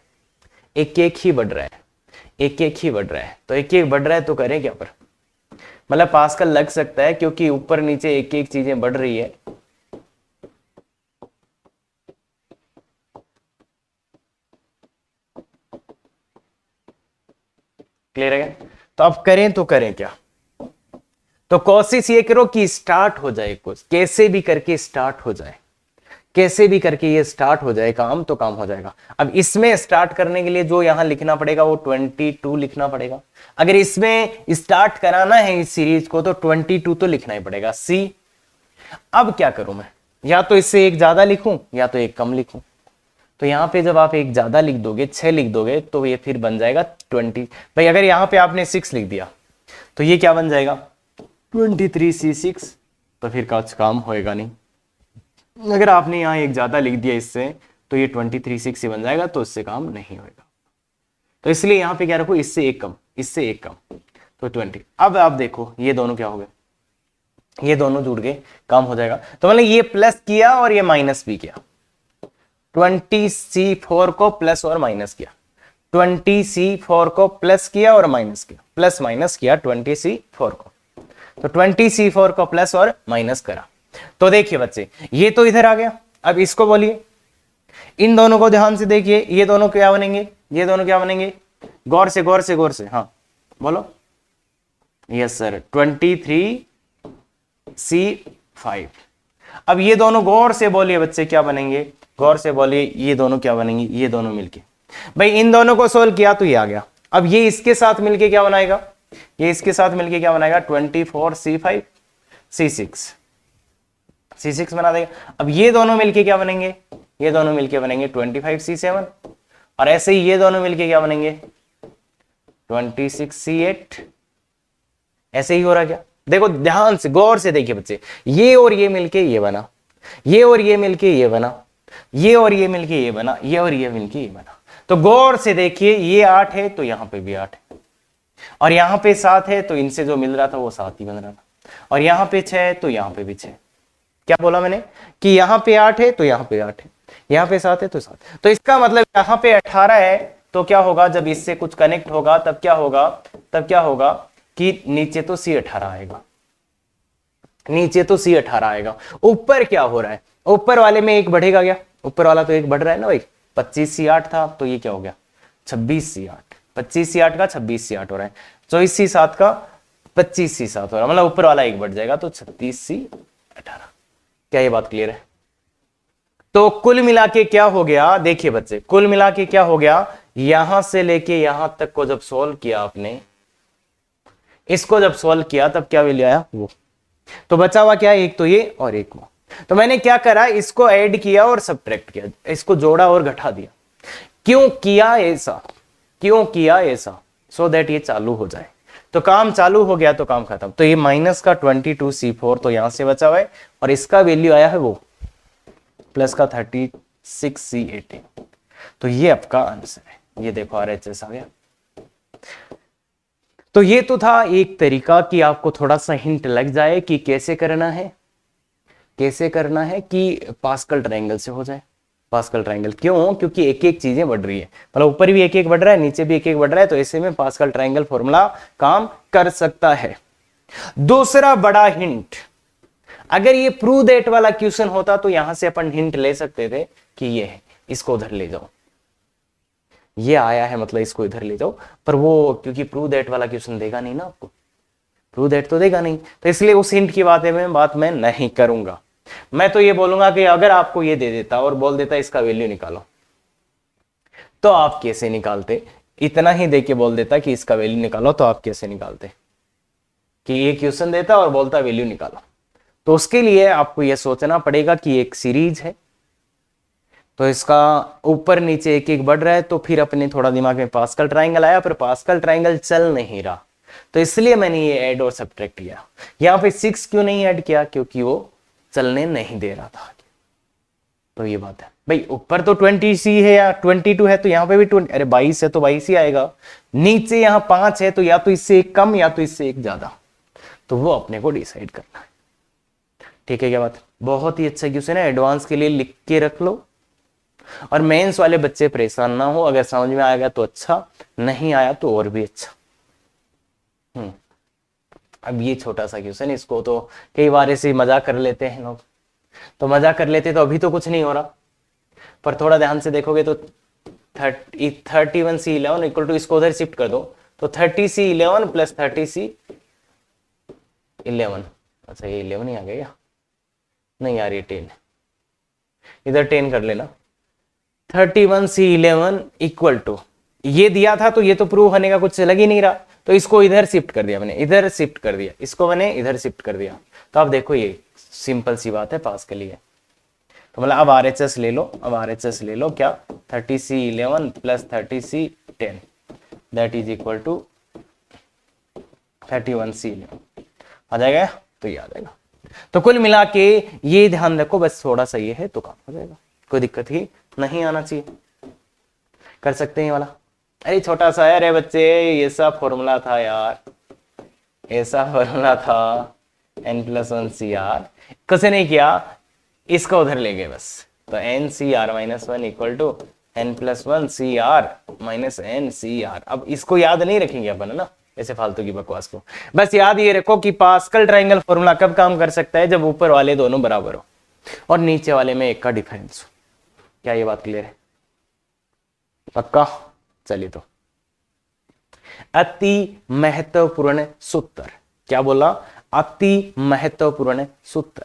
एक एक ही बढ़ रहा है, एक एक ही बढ़ रहा है। तो एक एक बढ़ रहा है तो करें क्या पर, मतलब पास्कल लग सकता है क्योंकि ऊपर नीचे एक एक चीजें बढ़ रही है। क्लियर है? तो अब करें तो करें क्या, तो कोशिश ये करो कि स्टार्ट हो जाए कुछ, कैसे भी करके स्टार्ट हो जाए, कैसे भी करके ये स्टार्ट हो जाए काम, तो काम हो जाएगा। अब इसमें स्टार्ट करने के लिए जो यहां लिखना पड़ेगा वो 22 लिखना पड़ेगा। अगर इसमें स्टार्ट कराना है इस सीरीज को तो 22 तो लिखना ही पड़ेगा, सी। अब क्या करूं मैं, या तो इससे एक ज्यादा लिखूं या तो एक कम लिखूं। तो यहां पे जब आप एक ज्यादा लिख दोगे, 6 लिख दोगे, तो ये फिर बन जाएगा 20। भाई अगर यहां पे आपने 6 लिख दिया तो ये क्या बन जाएगा, 23C6। तो फिर कुछ काम होएगा नहीं। अगर आपने यहां एक ज्यादा लिख दिया इससे, तो ये 23C6 ही बन जाएगा, तो इससे काम नहीं होगा। तो इसलिए यहां पे क्या रखो, इससे एक कम, इससे एक कम, तो 20। अब आप देखो ये दोनों क्या हो गए, ये दोनों जुड़ गए, काम हो जाएगा। तो मतलब ये प्लस किया और ये माइनस भी किया, 20C4 को प्लस और माइनस किया, 20C4 को प्लस किया और माइनस किया, प्लस माइनस किया 20C4 को। तो 20C4 को प्लस और माइनस करा। तो देखिए बच्चे, ये तो इधर आ गया। अब इसको बोलिए, इन दोनों को ध्यान से देखिए, ये दोनों क्या बनेंगे, ये दोनों क्या बनेंगे, गौर से गौर से गौर से, हाँ बोलो। Yes sir, 23C5। अब ये दोनों गौर से बोलिए बच्चे क्या बनेंगे, गौर से बोलिए, ये दोनों क्या बनेंगे, ये दोनों मिलके। भाई इन दोनों को सोल्व किया तो ये आ गया। अब ये इसके साथ मिलके क्या बनाएगा, ये इसके साथ मिलके क्या बनाएगा, 24C5 C6, C6 बना देगा। अब ये दोनों मिलके क्या बनेंगे, ये दोनों मिलके बनेंगे 25C7, और ऐसे ही ये दोनों मिलके क्या बनेंगे, 26C8। ऐसे ही हो रहा क्या, देखो ध्यान से गौर से देखिए बच्चे, ये और ये मिलके ये बना, ये और ये मिलके ये बना, ये और ये मिलके ये बना, ये और ये मिलके ये बना। तो गौर से देखिए, ये 8 है तो यहां पे भी 8 है, और यहां पे 7 है तो इनसे जो मिल रहा था वो 7 ही बन रहा था, और यहां पे 6 है तो यहां पे भी 6। क्या बोला मैंने कि यहां पे 8 है तो यहां पे 8 है, यहां पे 7 है तो 7। तो इसका मतलब यहां पे 18 है, तो क्या होगा, जब इससे कुछ कनेक्ट होगा तब क्या होगा, तब क्या होगा कि नीचे तो C18 आएगा, नीचे तो C18 आएगा। ऊपर क्या हो रहा है, ऊपर वाले में एक बढ़ेगा क्या, ऊपर वाला तो एक बढ़ रहा है ना भाई, 25C8 था तो ये क्या हो गया 26C8, 25C8 का 26C8 हो रहा है, 24C7 का 25C7 हो रहा है, मतलब ऊपर वाला एक बढ़ जाएगा तो 36C18। क्या ये बात क्लियर है? तो कुल मिला के क्या हो गया, देखिए बच्चे, कुल मिला के क्या हो गया, यहां से लेके यहां तक को जब सॉल्व किया आपने, इसको जब सॉल्व किया तब क्या वैल्यू आया वो, तो बचा हुआ क्या है, एक तो ये और एक वो। तो मैंने क्या करा, इसको ऐड किया और सब्ट्रैक्ट किया, इसको जोड़ा और घटा दिया। क्यों किया ऐसा, क्यों किया ऐसा, सो दैट ये चालू हो जाए। तो काम चालू हो गया तो काम खत्म। तो ये माइनस का 22C4 तो यहां से बचा हुआ है, और इसका वैल्यू आया है वो प्लस का 36C18। तो ये आपका आंसर है, ये देखो RHS आ गया। तो ये तो था एक तरीका कि आपको थोड़ा सा हिंट लग जाए कि कैसे करना है, कैसे करना है कि पास्कल ट्रायंगल से हो जाए। Pascal triangle. क्यों? क्योंकि एक एक चीजें बढ़ रही है, मतलब ऊपर भी एक एक बढ़ रहा है, नीचे भी एक एक बढ़ रहा है, तो ऐसे में पास्कल ट्रायंगल फॉर्मूला काम कर सकता है। दूसरा बड़ा हिंट, अगर ये प्रूव दैट वाला क्वेश्चन होता तो यहां से अपन हिंट ले सकते थे कि ये है, इसको उधर ले जाओ, ये आया है मतलब इसको इधर ले जाओ, पर वो क्योंकि प्रूव दैट वाला क्वेश्चन देगा नहीं ना आपको, प्रूव दैट तो देगा नहीं, तो इसलिए उस हिंट की बात मैं नहीं करूंगा। मैं तो ये बोलूंगा कि अगर आपको ये दे देता और बोल देता इसका वैल्यू निकालो, तो आप कैसे निकालते? इतना ही दे के बोल देता कि इसका वैल्यू निकालो, तो आप कैसे निकालते? कि ये क्वेश्चन देता और बोलता वैल्यू निकालो, तो उसके लिए आपको यह सोचना पड़ेगा कि एक सीरीज है, तो इसका ऊपर नीचे एक एक बढ़ रहा है, तो फिर अपने थोड़ा दिमाग में पास्कल ट्रायंगल आया, पर पास्कल ट्रायंगल चल नहीं रहा, तो इसलिए मैंने ये ऐड और सब्ट्रैक्ट किया। यहां पे 6 क्यों नहीं ऐड किया? क्योंकि वो चलने नहीं दे रहा था। तो ये बात है भाई, ऊपर तो 20C है या 22 है, तो यहां पे भी 20, अरे 22 है तो 22 ही आएगा। नीचे यहां 5 है, तो या तो इससे एक कम या तो इससे एक ज्यादा, तो वो अपने को डिसाइड करना है। ठीक है क्या बात? बहुत ही अच्छा क्वेश्चन है, एडवांस के लिए लिख के रख लो, और मेंस वाले बच्चे परेशान ना हो, अगर समझ में आएगा तो अच्छा, नहीं आया तो और भी अच्छा। अब ये छोटा सा क्वेश्चन, इसको तो कई बार ऐसे मजाक कर लेते हैं लोग, तो मजाक कर लेते तो अभी तो कुछ नहीं हो रहा, पर थोड़ा ध्यान से देखोगे तो 31C11 इक्वल टू, इसको उधर शिफ्ट कर दो, तो 30C11 प्लस 30C11, अच्छा ये 11 ही आ गया, नहीं यार ये 10, इधर 10 कर लेना। 31C11 इक्वल टू, ये दिया था तो ये तो प्रूव होने का कुछ लग ही नहीं रहा, तो इसको इधर शिफ्ट कर दिया मैंने, इधर शिफ्ट कर दिया, इसको मैंने इधर शिफ्ट कर दिया, तो आप देखो ये सिंपल सी बात है पास के लिए। तो मतलब अब RHS ले लो, अब RHS ले लो क्या, 30C11 प्लस 30C10 that is equal to 31C11 आ जाएगा, तो ये आ जाएगा। तो कुल मिला के ये ध्यान रखो, बस थोड़ा सा ये है तो काम हो जाएगा, कोई दिक्कत ही नहीं आना चाहिए, कर सकते हैं वाला। अरे छोटा सा है, अरे बच्चे ये सब फॉर्मूला था यार, ऐसा फॉर्मूला था n+1CR, कुछ नहीं किया, इसको उधर ले गए बस, तो NCR-1 equal to n+1CR minus NCR। अब इसको याद नहीं रखेंगे अपन, है ना, ऐसे फालतू की बकवास को, बस याद ये रखो कि पास्कल ट्रायंगल फॉर्मूला कब काम कर सकता है, जब ऊपर वाले दोनों बराबर हो और नीचे वाले में एक का डिफरेंस हो। क्या ये बात क्लियर है? पक्का? चलिए, तो अति महत्वपूर्ण सूत्र, क्या बोला? अति महत्वपूर्ण सूत्र।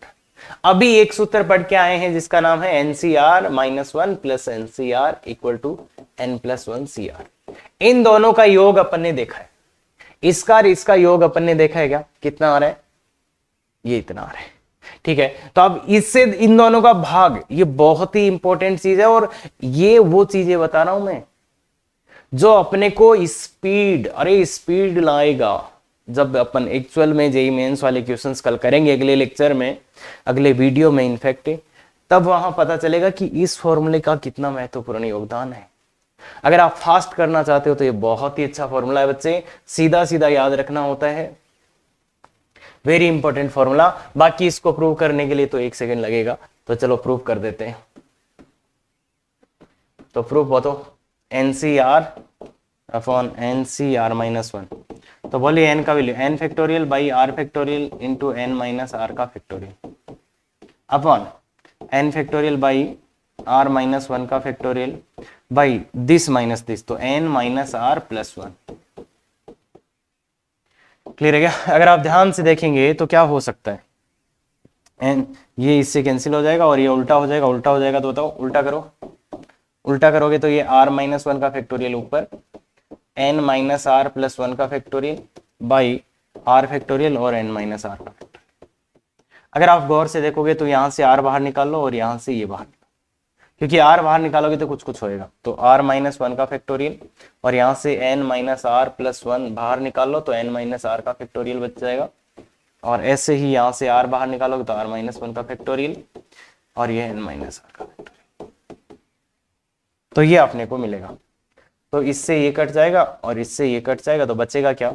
अभी एक सूत्र पढ़ के आए हैं जिसका नाम है NCR-1 plus NCR equal to n+1CR। इन दोनों का योग अपन ने देखा है, इसका और इसका योग अपन ने देखा है क्या, कितना आ रहा है? ये इतना आ रहा है। ठीक है, तो अब इससे इन दोनों का भाग, ये बहुत ही इंपॉर्टेंट चीज है, और ये वो चीजें बता रहा हूं मैं जो अपने को स्पीड, अरे स्पीड लाएगा जब अपन एक्चुअल में जेईई मेंस वाले क्वेश्चंस कल करेंगे अगले लेक्चर में, अगले वीडियो में इनफैक्ट, तब वहां पता चलेगा कि इस फॉर्मूले का कितना महत्वपूर्ण योगदान है। अगर आप फास्ट करना चाहते हो तो ये बहुत ही अच्छा फॉर्मूला है बच्चे, सीधा सीधा याद रखना होता है, वेरी इंपॉर्टेंट फॉर्मूला। बाकी इसको प्रूव करने के लिए तो 1 सेकेंड लगेगा, तो चलो प्रूव कर देते हैं। तो प्रूफ बताओ, NCR/NCR-1, तो बोलिए n का value n factorial by r factorial into n minus r का factorial upon n factorial by r-1 का factorial by this minus this, तो n minus r plus 1। Clear है क्या? अगर आप ध्यान से देखेंगे तो क्या हो सकता है, n ये इससे कैंसिल हो जाएगा और ये उल्टा हो जाएगा, उल्टा हो जाएगा, तो बताओ उल्टा करो, उल्टा करोगे तो ये r-1 का फैक्टोरियल ऊपर n माइनस r प्लस 1 का फैक्टोरियल बाई r फैक्टोरियल और n माइनस r का फैक्टोरियल। अगर आप गौर से देखोगे तो यहां से r बाहर निकाल लो और यहां से ये बाहर निकालो, क्योंकि r बाहर निकालोगे तो कुछ कुछ होएगा, तो r-1 का फैक्टोरियल और यहां से n माइनस r प्लस 1 बाहर निकाल लो तो n माइनस r का फैक्टोरियल बच जाएगा, और ऐसे ही यहां से r बाहर निकालोगे तो r-1 का फैक्टोरियल और ये n माइनस r का फैक्टोरियल, तो ये अपने को मिलेगा। तो इससे ये कट जाएगा और इससे ये कट जाएगा, तो बचेगा क्या,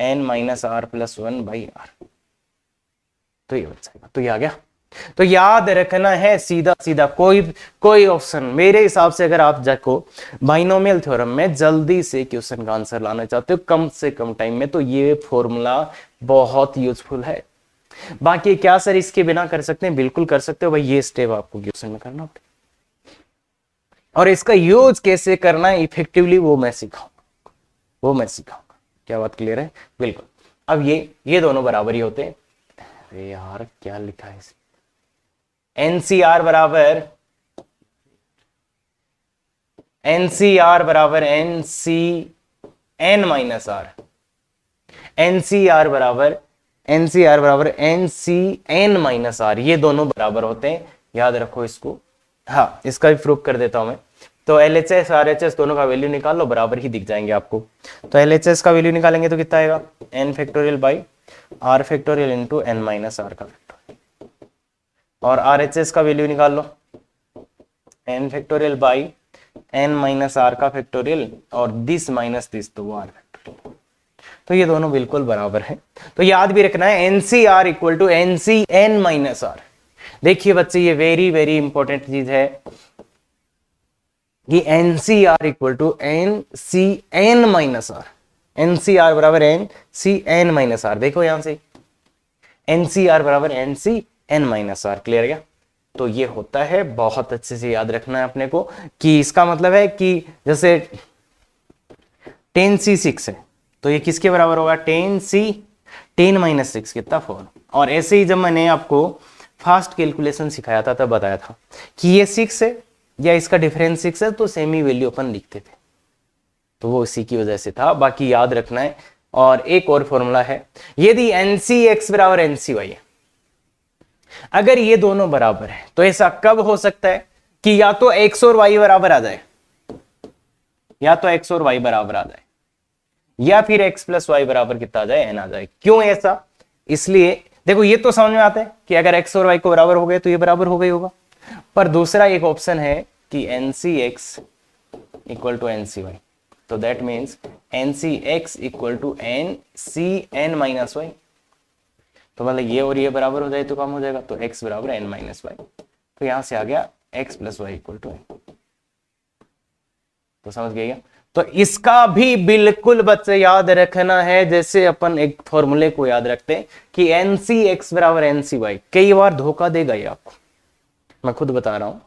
n minus r plus 1 by r, तो ये बच जाएगा। तो ये आ गया, तो याद रखना है सीधा सीधा, कोई कोई ऑप्शन मेरे हिसाब से, अगर आप जाको बाइनोमियल थ्योरम में जल्दी से क्वेश्चन का आंसर लाना चाहते हो कम से कम टाइम में, तो ये फॉर्मूला बहुत यूजफुल है। बाकी क्या सर इसके बिना कर सकते हैं, बिल्कुल कर सकते हो भाई, ये स्टेप आपको क्वेश्चन में करना पड़ेगा, और इसका यूज कैसे करना है इफेक्टिवली वो मैं सिखाऊंगा। क्या बात क्लियर है? बिल्कुल। अब ये दोनों बराबर ही होते हैं। अरे यार क्या लिखा है इसमें, एनसीआर बराबर एनसीआर बराबर NC N minus R, NCR बराबर एनसी एन माइनस आर, ये दोनों बराबर होते हैं, याद रखो इसको। हाँ इसका भी प्रूफ कर देता हूं मैं। तो LHS RHS दोनों का वैल्यू निकाल लो, बराबर ही दिख जाएंगे आपको। तो LHS का वैल्यू निकालेंगे तो कितना आएगा, n factorial by r factorial into n minus R का फैक्टोरियल, और RHS का वैल्यू निकाल लो n factorial by n minus R का फैक्टोरियल, और दिस माइनस दिस तो वो r फैक्टोरियल। तो ये दोनों बिल्कुल बराबर है। तो याद भी रखना है NCR equal to NCN minus R. देखिए बच्चे ये वेरी वेरी इंपॉर्टेंट चीज है कि NCR equal to NCN minus R, NCR बराबर NCN माइनस आर। देखो यहां से NCR बराबर NCN माइनस आर, क्लियर गया? तो ये होता है, बहुत अच्छे से याद रखना है अपने को, कि इसका मतलब है कि जैसे 10C6 है तो ये किसके बराबर होगा, 10 माइनस 6 कितना 4। और ऐसे ही जब मैंने आपको फास्ट कैलकुलेशन सिखाया था तब बताया था कि ये 6 है या इसका डिफरेंस 6 है तो सेमी वैल्यू अपन लिखते थे, तो वो इसी की वजह से था, बाकी याद रखना है। और एक और फॉर्मूला है, यदि NCX बराबर NCY है, अगर ये दोनों बराबर है तो ऐसा कब हो सकता है कि या तो x और y बराबर आ जाए, या तो x और y बराबर आ जाए, या फिर x प्लस वाई बराबर कितना आ जाए, n आ जाए। क्यों ऐसा? इसलिए देखो ये तो समझ में आता है कि अगर x और y को बराबर हो गए तो ये बराबर हो गई होगा, पर दूसरा एक ऑप्शन है कि NCX इक्वल टू NCY, तो that means NCX equal to NCN minus Y. तो मतलब ये और ये बराबर हो जाए तो कम हो जाएगा, तो x बराबर n माइनस वाई, तो यहां से आ गया x plus Y equal to n। तो समझ गए क्या? तो इसका भी बिल्कुल बच्चे याद रखना है, जैसे अपन एक फॉर्मूले को याद रखते हैं कि NCX बराबर NCY। कई बार धोखा देगा ये आपको, मैं खुद बता रहा हूं,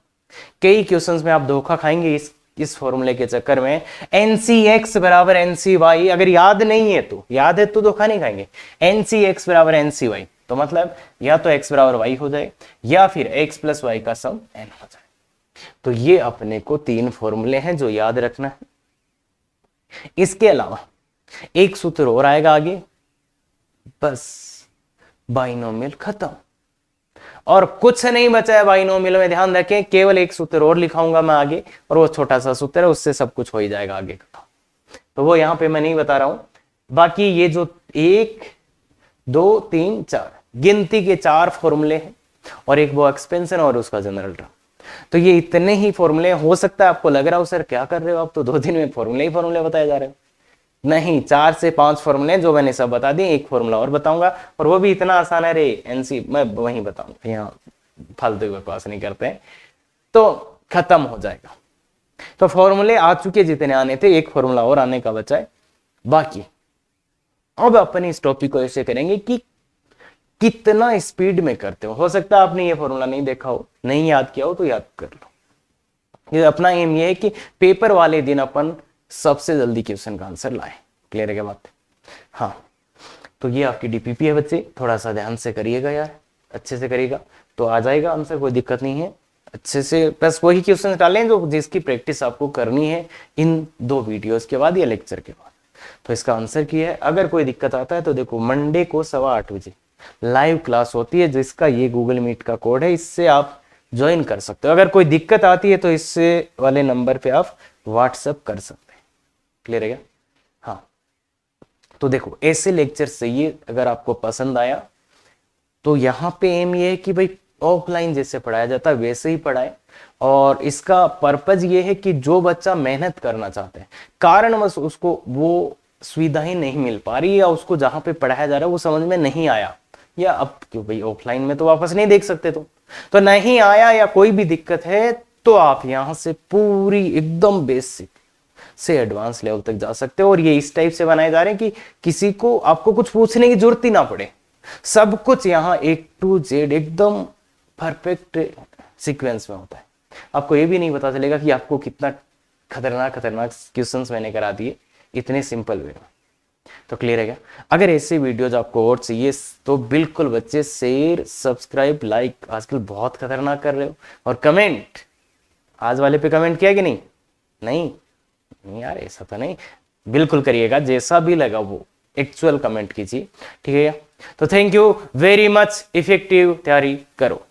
कई क्वेश्चंस में आप धोखा खाएंगे इस फॉर्मूले के चक्कर में। NCX बराबर NCY अगर याद नहीं है तो, याद है तो धोखा नहीं खाएंगे। NCX बराबर NCY तो मतलब या तो x बराबर y हो जाए या फिर x प्लस वाई का सम n हो जाए। तो ये अपने को 3 फॉर्मूले हैं जो याद रखना है। इसके अलावा एक सूत्र और आएगा आगे, बस बाइनोमियल खत्म, और कुछ नहीं बचा है बाइनोमियल में। ध्यान रखें, केवल एक सूत्र और लिखाऊंगा मैं आगे, और वो छोटा सा सूत्र है, उससे सब कुछ हो ही जाएगा आगे का, तो वो यहां पे मैं नहीं बता रहा हूं। बाकी ये जो 1 2 3 4 गिनती के 4 फॉर्मूले हैं, और एक वो एक्सपेंशन और उसका जनरल टर्म, तो ये इतने ही फॉर्मूले। हो सकता है आपको लग रहा हो सर क्या कर रहे हो आप, तो 2 दिन में फॉर्मूले बताए जा रहे हो। नहीं, 4 से 5 फॉर्मूले जो मैंने सब बता दिए, एक फॉर्मूला और बताऊंगा, और वो भी इतना आसान है रे एनसी, मैं वहीं बताऊंगा, यहाँ फालतू बकवास नहीं करते हैं, तो खत्म हो जाएगा। तो फॉर्मूले आ चुके जितने आने थे, एक फॉर्मूला और आने का बचा है बाकी। अब अपन इस टॉपिक को ऐसे करेंगे कि कितना स्पीड में करते हो सकता है आपने ये फॉर्मूला नहीं देखा हो, नहीं याद किया हो, तो याद कर लो। ये अपना एम ये है कि पेपर वाले दिन अपन सबसे जल्दी क्वेश्चन का आंसर लाए। क्लियर है क्या बात? हाँ, तो ये आपकी डीपीपी है बच्चे, थोड़ा सा ध्यान से करिएगा यार, अच्छे से करिएगा तो आ जाएगा आंसर, कोई दिक्कत नहीं है। अच्छे से बस वही क्वेश्चन डालें जो जिसकी प्रैक्टिस आपको करनी है इन 2 वीडियोस के बाद या लेक्चर के बाद। तो इसका आंसर किया है। अगर कोई दिक्कत आता है तो देखो, मंडे को 8:15 बजे लाइव क्लास होती है, जिसका ये गूगल मीट का कोड है, इससे आप ज्वाइन कर सकते हो। अगर कोई दिक्कत आती है तो इससे वाले नंबर पे आप व्हाट्सएप कर सकते हैं। क्लियर है क्या? हाँ, तो देखो ऐसे लेक्चर चाहिए, अगर आपको पसंद आया तो यहाँ पे एम ये है कि भाई ऑफलाइन जैसे पढ़ाया जाता है वैसे ही पढ़ाए, और इसका पर्पज ये है कि जो बच्चा मेहनत करना चाहता है, कारणवश उसको वो सुविधाएं नहीं मिल पा रही, या उसको जहां पे पढ़ाया जा रहा है वो समझ में नहीं आया, या अब क्यों भाई, ऑफलाइन में तो वापस नहीं देख सकते तुम, तो नहीं आया या कोई भी दिक्कत है तो आप यहां से पूरी एकदम बेसिक से एडवांस लेवल तक जा सकते हो। और ये इस टाइप से बनाए जा रहे हैं कि किसी को आपको कुछ पूछने की जरूरत ही ना पड़े, सब कुछ यहाँ A to Z एकदम परफेक्ट सीक्वेंस में होता है। आपको ये भी नहीं पता चलेगा कि आपको कितना खतरनाक खतरनाक क्वेश्चंस मैंने करा दिए इतने सिंपल वे में। तो क्लियर है क्या? अगर ऐसे वीडियोज आपको और चाहिए तो बिल्कुल बच्चे शेयर सब्सक्राइब लाइक आजकल बहुत खतरनाक कर रहे हो, और कमेंट आज वाले पे कमेंट किया कि नहीं? नहीं यार ऐसा तो नहीं, बिल्कुल करिएगा, जैसा भी लगा वो एक्चुअल कमेंट कीजिए, ठीक है? तो thank you very much, effective तैयारी करो।